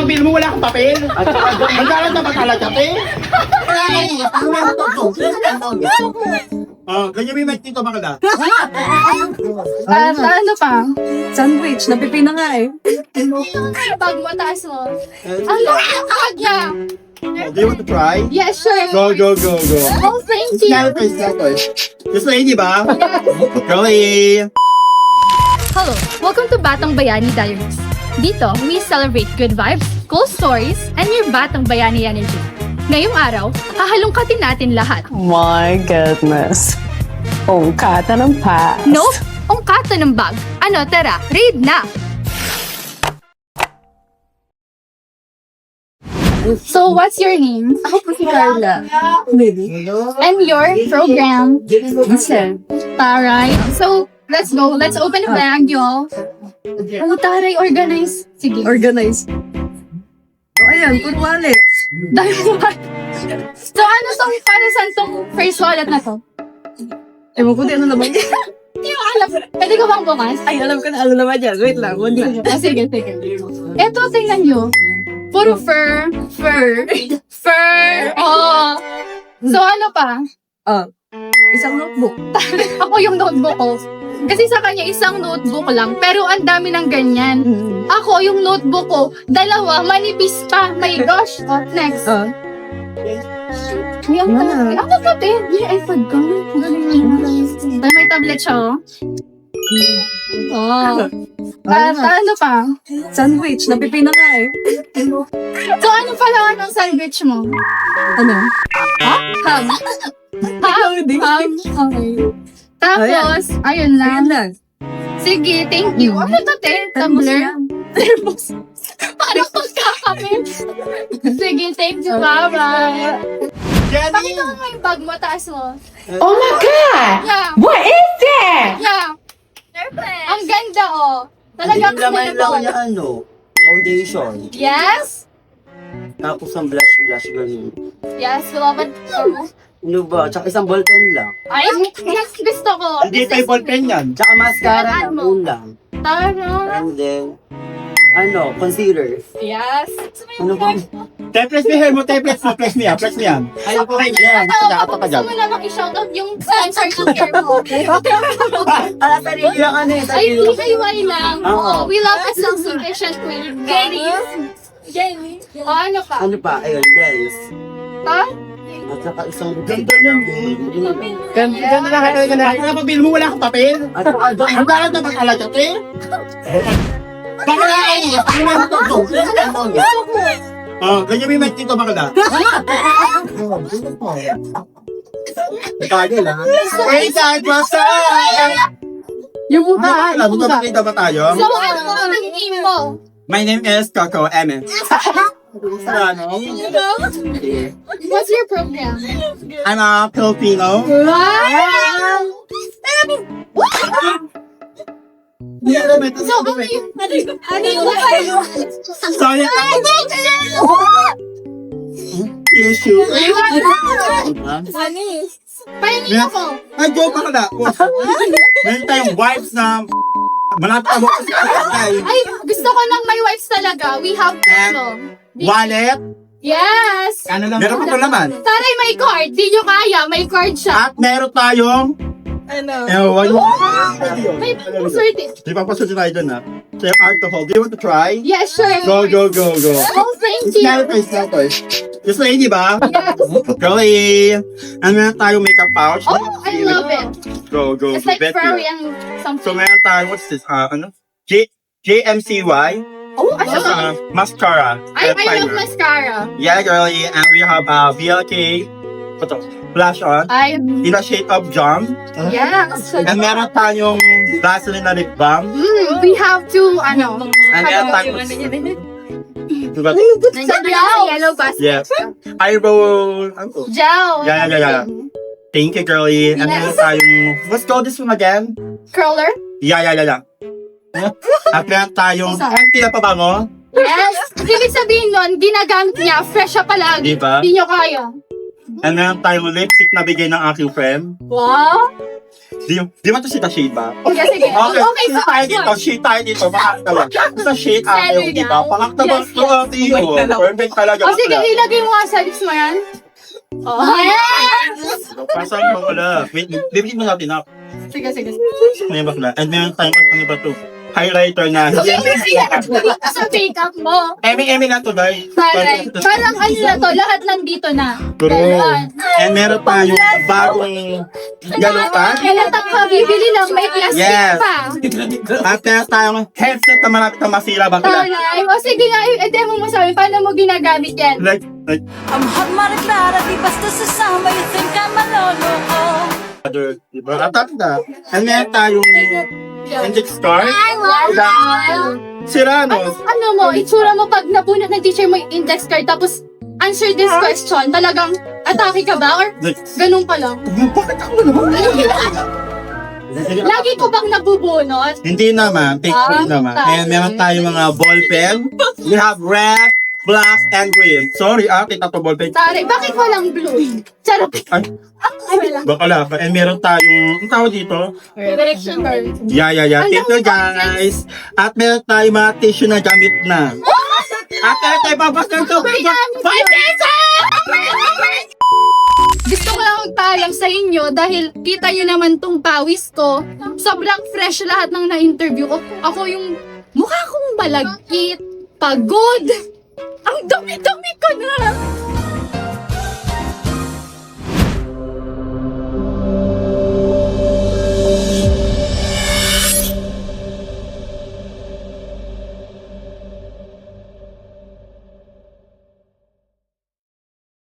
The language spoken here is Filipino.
papel mo, wala kang papel. Magkalat na matalat ka, te. Ganyan may mic dito, makala. Ano pa? Sandwich, napipina nga eh. Pag mataas mo. Ang lakad niya. Do you want to try? Yes, sure. Go, go, go, go. Oh, thank you. This lady ba? Girlie. Hello, welcome to Batang Bayani Diaries. Dito, we celebrate good vibes, cool stories, and your Batang Bayani energy. Ngayong araw, hahalungkatin natin lahat. My goodness. Ungkata ng past. No, ungkata ng bag. Ano, tara, read na! So, what's your name? Ako po si Carla. And your program? Listen. Taray. So, let's go. Let's open the bag, y'all. Oh, taray, organize. Sige. Organize. Oh, ayan, puro wallet. Dahil So, ano tong, para saan tong first wallet na to? Ewan ko din ano naman yan. Hindi ko alam. Pwede ko bang bukas? Ay, alam ko na ano naman yan. Wait lang, one lang. Sige, sige. Eto, tingnan nyo. Puro fur. Fur. Oh. So, ano pa? Isang notebook. Ako yung notebook ko. Kasi sa kanya, isang notebook lang. Pero ang dami ng ganyan. Ako, yung notebook ko, dalawa, manipis pa. My gosh. Oh, next. May ako pa, te. May iPad ka. May tablet siya, oh. Ano pa? Sandwich, napipina nga eh. So, ano pala ang sandwich mo? Ano? Ham. Ham. Okay. Tapos, ayun lang. Ayan lang. Sige, thank you. Ano to, te? Tumbler? Thermos. Parang pagkakamit. Sige, thank you, bye-bye. Pakita mo yung bag mo, taas mo. Oh my God! Yeah. What is that? Yeah. Ang ganda, oh. Talagang Laman lang niya foundation. Yes? Tapos ang blush ganun. Yes, we love it. Ano ba? Tsaka isang ballpen lang. Ay, yes, gusto ko. Hindi tayo ballpen yan. Tsaka mascara Kailangan lang. mo. Yun lang. Tara. And then, concealer. Yes. Ano ba? Te-press mo hair mo, te-press mo, press mo yan, press mo yan. Ayaw ko Ay, yan. Nakata ka Gusto dyan. mo namang i-shoutout yung sponsor ng hair mo. Sarili lang Ay, DIY lang. Oo. We love a self-sufficient queen. Jenny. O, ano pa? Ano pa? Ayun, lens. Ha? At saka isang Ganda yan. Ganda na kayo, ganda. Wala papel mo, wala kang papel. At saka Magkalat na matalat ka, te. Bakala ganyan may mic dito, makala. Kaya lang. Hey, God, what's up? Yung mukha, Alam mo ba ba tayo? So, ano ang name mo? My name is Coco Emme. What's your program? I'm a Filipino. Wow! So, ano yung... Sorry. Tissue. Pahingi ako. Ay, joke ka na. Meron tayong wipes na malapit mo. Ay, gusto ko ng may wipes talaga. We have ano. Wallet. Yes! Meron pa ito naman. Taray, may card. Di nyo kaya. May card siya. At meron tayong ewan mo. May paswerte. Di ba paswerte tayo dun ha? So yung alcohol, do you want to try? Yes, sure. Go, go, go, go. Oh, thank you. This lady ba? Yes. Girlie. And meron tayong makeup pouch. Oh, I love it. Go, go, It's go. like furry and So something. meron tayong, what's this? Ano? JMCY. Oh, I love it. Mascara. I and love primer. mascara. Yeah, girlie. And we have BLK. Ito, blush on. In the shade of jam. Yes. And meron tayong Vaseline na lip balm. We have to, ano. And meron tayong... Diba? Sa yellow basket. Yes. Eyebrow... Ano? Gel. Yeah. Thank you, girlie. And meron tayong... Let's go this one again. Curler. Yeah. At meron tayong empty na pabango. Yes. Ibig sabihin nun, ginagamit niya, fresh siya palagi. Diba? Di nyo kaya. And meron tayong lipstick na bigay ng aking friend. Wow. Di ba ito si shade ba? Sige, sige. Okay, Okay, shade tayo dito, shade tayo dito, makakatawa. Sa shade ayaw, di ba? Pangaktaba, Yes, yes. perfect talaga. O sige, ilagay mo nga sa lips mo yan. Oh, yes! Pasang mo wala. Wait, bibigyan mo natin ako. Sige, sige. May bakla. And meron tayong ano ba ito? Highlighter na. Sa makeup mo. Emi na to, guys. Parang ano na to, lahat nandito na. True. Ganon. And meron tayong bagong gano'n pa. Kailan ka bibili lang, may plastic Yes. pa. At meron tayong headset na malapit na masira bakla. Taray. O sige nga, i-demo mo sa amin, paano mo ginagamit yan? Like, I'm hot Mariclara, di basta sasama, you think I'm malolo. other, diba? At na. And meron tayong index card. Sira, no? Ano mo, itsura mo pag nabunot ng teacher mo yung index card, tapos answer this question, talagang atake ka ba? Or Like, ganun ka lang? bakit ako naman? Lagi ko bang nabubunot? Hindi naman, take three naman. And meron tayong mga ball pen. We have red, black, and green. Sorry, kita to ball pen. Tari, bakit walang blue? Charot. Ay, Ay, wala. bakala pa. And meron tayong, ang tawag dito? Direction card. Yeah. Thank you, guys. At meron tayong mga tissue na gamit na. At meron tayong babas ng tubig. 5 pesos! Gusto ko lang magpaalam sa inyo dahil kita nyo naman tong pawis ko. Sobrang fresh lahat ng na-interview ko. Ako yung mukha kong malagkit, pagod. Ang dami-dami ko na.